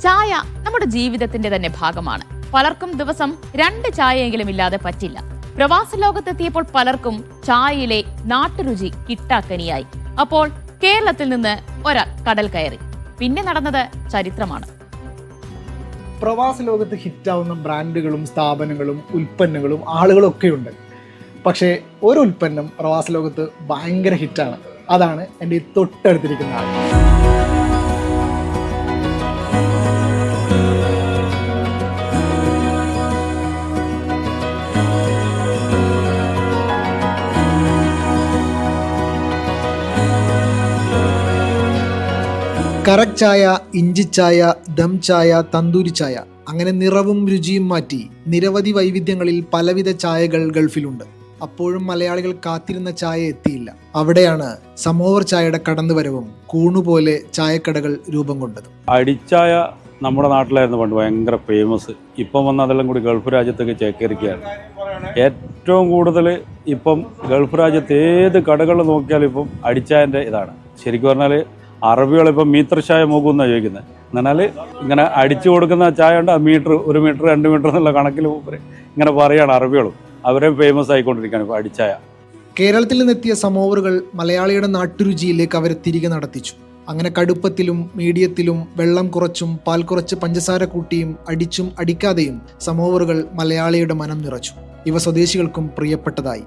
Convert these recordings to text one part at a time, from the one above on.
ചായ നമ്മുടെ ജീവിതത്തിന്റെ തന്നെ ഭാഗമാണ്. പലർക്കും ദിവസം 2 ചായയെങ്കിലും ഇല്ലാതെ പറ്റില്ല. പ്രവാസ ലോകത്തെത്തിയപ്പോൾ പലർക്കും ചായയിലെ നാട്ടുരുചി കിട്ടാക്കനിയായി. അപ്പോൾ കേരളത്തിൽ നിന്ന് ഒരാൾ കടൽ കയറി. പിന്നെ നടന്നത് ചരിത്രമാണ്. പ്രവാസ ലോകത്ത് ഹിറ്റാവുന്ന ബ്രാൻഡുകളും സ്ഥാപനങ്ങളും ഉൽപ്പന്നങ്ങളും ആളുകളും ഒക്കെയുണ്ട്. പക്ഷേ ഒരു ഉൽപ്പന്നം പ്രവാസ ലോകത്ത് ഭയങ്കര ഹിറ്റാണ്. അതാണ് എൻ്റെ തൊട്ടടുത്തിരിക്കുന്ന ആൾ. കറക് ചായ, ഇഞ്ചിച്ചായ, ദം ചായ, തന്തൂരി ചായ, അങ്ങനെ നിറവും രുചിയും മാറ്റി നിരവധി വൈവിധ്യങ്ങളിൽ പലവിധ ചായകൾ ഗൾഫിലുണ്ട്. അപ്പോഴും മലയാളികൾ കാത്തിരുന്ന ചായ എത്തിയില്ല. അവിടെയാണ് സമോവർ ചായയുടെ കടന്നുവരവും കൂണുപോലെ ചായക്കടകൾ രൂപം കൊണ്ടത്. അടിച്ചായ നമ്മുടെ നാട്ടിലായിരുന്നു പണ്ട് ഭയങ്കര ഫേമസ്. ഇപ്പം വന്ന് അതെല്ലാം കൂടി ഗൾഫ് രാജ്യത്തേക്ക് ചേക്കേറിക്കുകയാണ്. ഏറ്റവും കൂടുതൽ ഇപ്പം ഗൾഫ് രാജ്യത്ത് ഏത് കടകൾ നോക്കിയാലും ഇപ്പം അടിച്ചായൻ്റെ ഇതാണ്. ശരിക്കും പറഞ്ഞാൽ അറബികളിപ്പം മീറ്റർ ചായ നോക്കുമെന്നാണ് ചോദിക്കുന്നത്. എന്നാൽ ഇങ്ങനെ അടിച്ചു കൊടുക്കുന്ന ചായ ഉണ്ട്, 1 മീറ്റർ 2 മീറ്റർ എന്നുള്ള കണക്കിൽ ഇങ്ങനെ പറയുകയാണ് അറബികളും. അവരെ ഫേമസ് ആയിക്കൊണ്ടിരിക്കുകയാണ് ഇപ്പോൾ അടിച്ചായ. കേരളത്തിൽ നിന്നെത്തിയ സമോവറുകൾ മലയാളിയുടെ നാട്ടുരുചിയിലേക്ക് അവരെ തിരികെ നടത്തിച്ചു. അങ്ങനെ കടുപ്പത്തിലും മീഡിയത്തിലും വെള്ളം കുറച്ചും പാൽ കുറച്ച് പഞ്ചസാര കൂട്ടിയും അടിച്ചും അടിക്കാതെയും സമോവറുകൾ മലയാളിയുടെ മനം നിറച്ചു. ഇവ സ്വദേശികൾക്കും പ്രിയപ്പെട്ടതായി.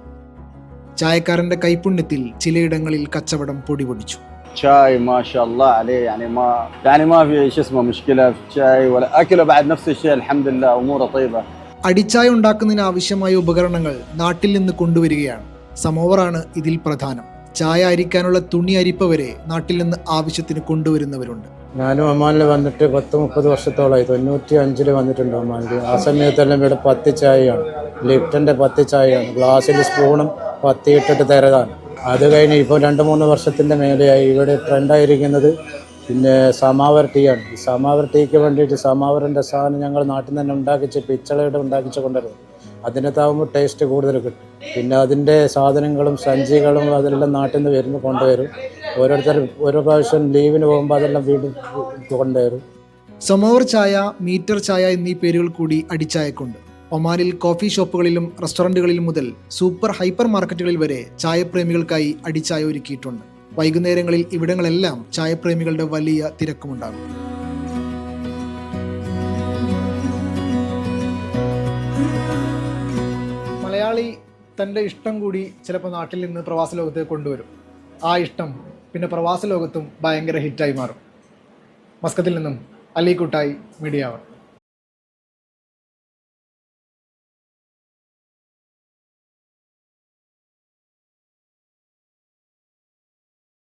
ചായക്കാരൻ്റെ കൈപുണ്യത്തിൽ ചിലയിടങ്ങളിൽ കച്ചവടം പൊടിപൊടിച്ചു. شاي ما شاء الله عليه، يعني ما في ايش اسمه مشكله في الشاي ولا اكله بعد نفس الشيء الحمد لله اموره طيبه. അടിച്ചായ ഉണ്ടാക്കുന്നതിന് ആവശ്യമായ ഉപകരണങ്ങൾ നാട്ടിൽ നിന്ന് കൊണ്ടുവരികയാണ്. സമോവറാണ് ഇതിൽ പ്രധാനം. ചായ അരിക്കാനുള്ള തുണി അരിപ്പ വരെ നാട്ടിൽ നിന്ന് ആവശ്യത്തിന് കൊണ്ടുവരുന്നവരുണ്ട്. ഞാനും ഒമാനിൽ വന്നിട്ട് 10-30 വർഷത്തോളമായി. 95 വന്നിട്ടുണ്ട് ഒമാനിൽ. ആ സമയത്തെല്ലാം ഇവിടെ പത്തി ചായയാണ്, ലിപ്റ്റൻ്റെ പത്തി ചായയാണ്. ഗ്ലാസ്സിൽ സ്പൂണും പത്തി ഇട്ടിട്ട് തരതാണ്. അത് കഴിഞ്ഞ് ഇപ്പോൾ 2-3 വർഷത്തിൻ്റെ മേലെയായി ഇവിടെ ട്രെൻഡായിരിക്കുന്നത് പിന്നെ സമാവർ ടീ ആണ്. ഈ സമാവർ ടീക്ക് വേണ്ടിയിട്ട് സമാവറിൻ്റെ സാധനം ഞങ്ങൾ നാട്ടിൽ നിന്ന് തന്നെ ഉണ്ടാക്കിച്ച് പിച്ചളയുടെ ഉണ്ടാക്കിച്ച് കൊണ്ടുവരുന്നത്. അതിനകത്താകുമ്പോൾ ടേസ്റ്റ് കൂടുതൽ കിട്ടും. പിന്നെ അതിൻ്റെ സാധനങ്ങളും സഞ്ചികളും അതെല്ലാം നാട്ടിൽ നിന്ന് വരുമ്പോൾ കൊണ്ടുവരും. ഓരോരുത്തർ ഓരോ പ്രാവശ്യം ലീവിന് പോകുമ്പോൾ അതെല്ലാം വീണ്ടും കൊണ്ടുവരും. സമോവർ ചായ, മീറ്റർ ചായ എന്നീ പേരുകൾ കൂടി അടിച്ചായക്കുണ്ട്. ഒമാനിൽ കോഫി ഷോപ്പുകളിലും റെസ്റ്റോറൻറ്റുകളിലും മുതൽ സൂപ്പർ ഹൈപ്പർ മാർക്കറ്റുകളിൽ വരെ ചായപ്രേമികൾക്കായി അടിച്ചായ ഒരുക്കിയിട്ടുണ്ട്. വൈകുന്നേരങ്ങളിൽ ഇവിടങ്ങളെല്ലാം ചായപ്രേമികളുടെ വലിയ തിരക്കുമുണ്ടാകും. മലയാളി തൻ്റെ ഇഷ്ടം കൂടി ചിലപ്പോൾ നാട്ടിൽ നിന്ന് പ്രവാസ ലോകത്തേക്ക് കൊണ്ടുവരും. ആ ഇഷ്ടം പിന്നെ പ്രവാസ ലോകത്തും ഭയങ്കര ഹിറ്റായി മാറും. മസ്കത്തിൽ നിന്നും അലി കുട്ടായി, മീഡിയ 1.